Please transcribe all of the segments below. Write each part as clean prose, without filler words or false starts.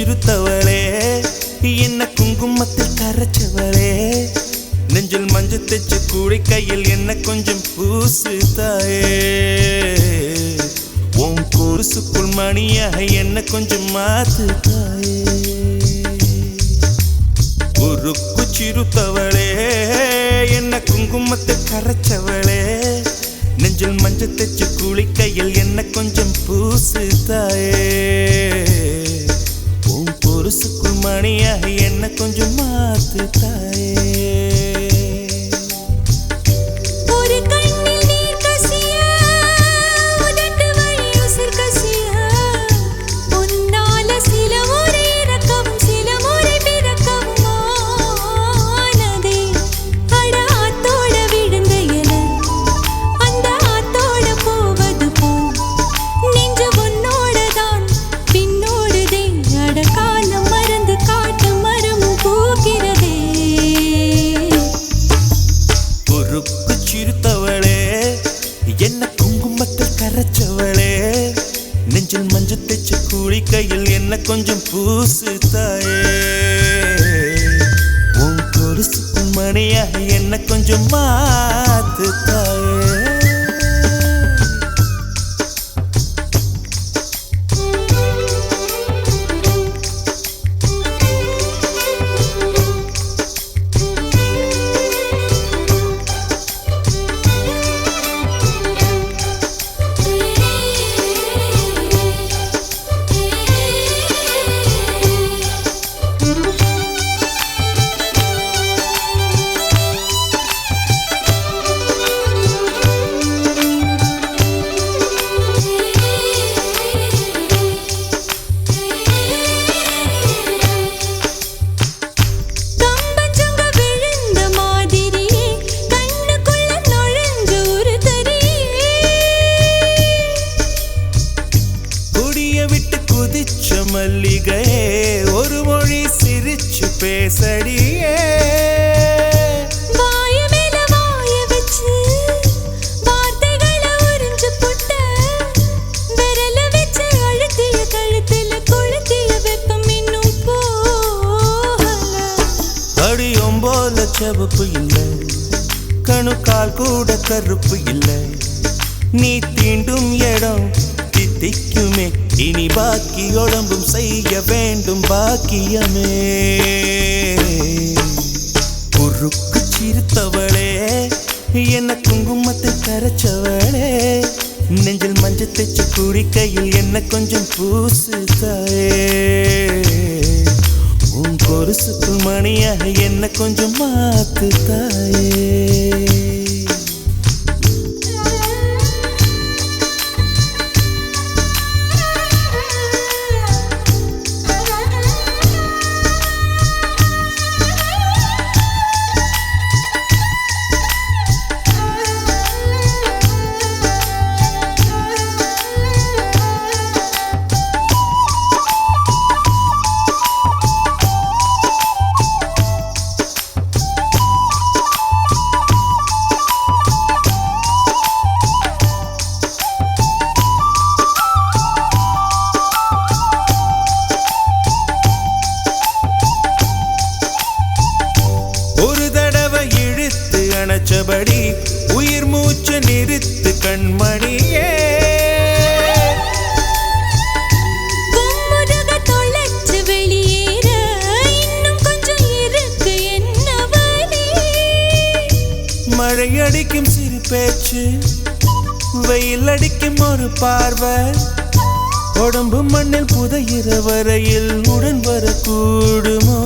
சிறுத்தவளே என்ன குங்குமத்தில் கரைச்சவளே நெஞ்சில் மஞ்சள் தைச்சு கூடி கையில் என்ன கொஞ்சம் பூசு தாயே உன் கொலுசுக்குள் மணியாக என்ன கொஞ்சம் மாத்து தாயே உருக்கு சிறுத்தவளே என்ன குங்குமத்தில் கரைச்சவளே நெஞ்சில் மஞ்சள் தைச்சு கூடி கையில் என்ன கொஞ்சம் பூசு தாயே உன் கொலுசுக்குள் மணியாக என்ன கொஞ்சம் மாத்து தாயே என்ன குங்குமத்தில் கரைச்சவளே நெஞ்சில் மஞ்சள் தைச்சு கூடி கையில் என்ன கொஞ்சம் பூசு தாயே உன் கொலுசுக்குள் மணியாக என்ன கொஞ்சம் மாத்து தாயே மல்லிகையே ஒரு மொழி சிரிச்சு பேசடியே வாய மேல வாய வச்சு வார்த்தைகளை உறிஞ்சு போட்ட விரல வச்சு அழுத்திய கழுத்துல கொளுத்திய வெப்பம் இன்னும் போகல அடியும் போல செவப்பு இல்லை கணுக்கால் கூட கருப்பு இல்லை நீ தீண்டும் இடம் தித்திக்குமே இனி பாக்கி உடம்பும் செய்ய வேண்டும் பாக்கியமே குறுக்கு சிறுத்தவளே என்ன குங்குமத்தில் கரைச்சவளே நெஞ்சில் மஞ்சள் தைச்சு கூடி கையில் என்ன கொஞ்சம் பூசு தாயே உன் கொலுசுக்குள் மணியாக என்ன கொஞ்சம் மாத்து தாயே அணைச்சபடி உயிர் மூச்சு நிறுத்து கண்மணியே கும்முடுக தொலைச்சு வெளியேற இன்னும் கொஞ்சம் இருக்கு என்ன வழி மழை அடிக்கும் சிறு பேச்சு வெயில் அடிக்கும் ஒரு பார்வை உடம்பு மண்ணில் புதையிற வரையில் உடன் வரக்கூடுமோ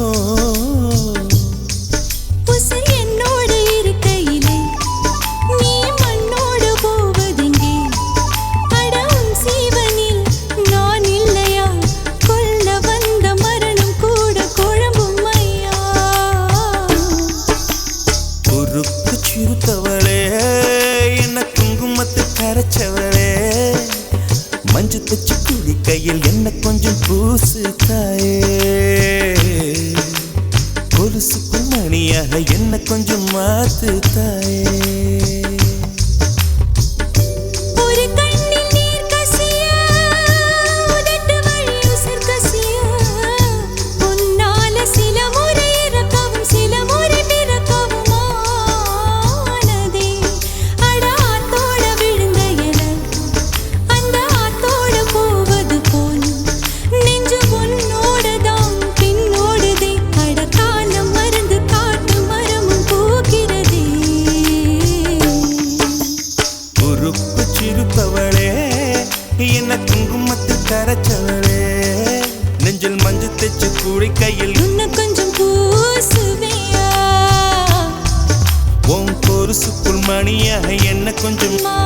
கரைச்சவளே மஞ்சள் தைச்சு கூடி கையில் என்ன கொஞ்சம் பூசு தாயே கொலுசுக்குள் மணியாக என்ன கொஞ்சம் மாத்து தாயே ஒரு கண்ணில் நீர் கசியா உதட்டு வழி உசர் கசியா பூத்தவளே என்ன குங்குமத்தில் கரைச்சவளே நெஞ்சில் மஞ்சள் தைச்சு குளிக்கையில் இன்னும் கொஞ்சம் பூசுவியா உன் பொருசுக்குள் மணியாக என்ன கொஞ்சம் மா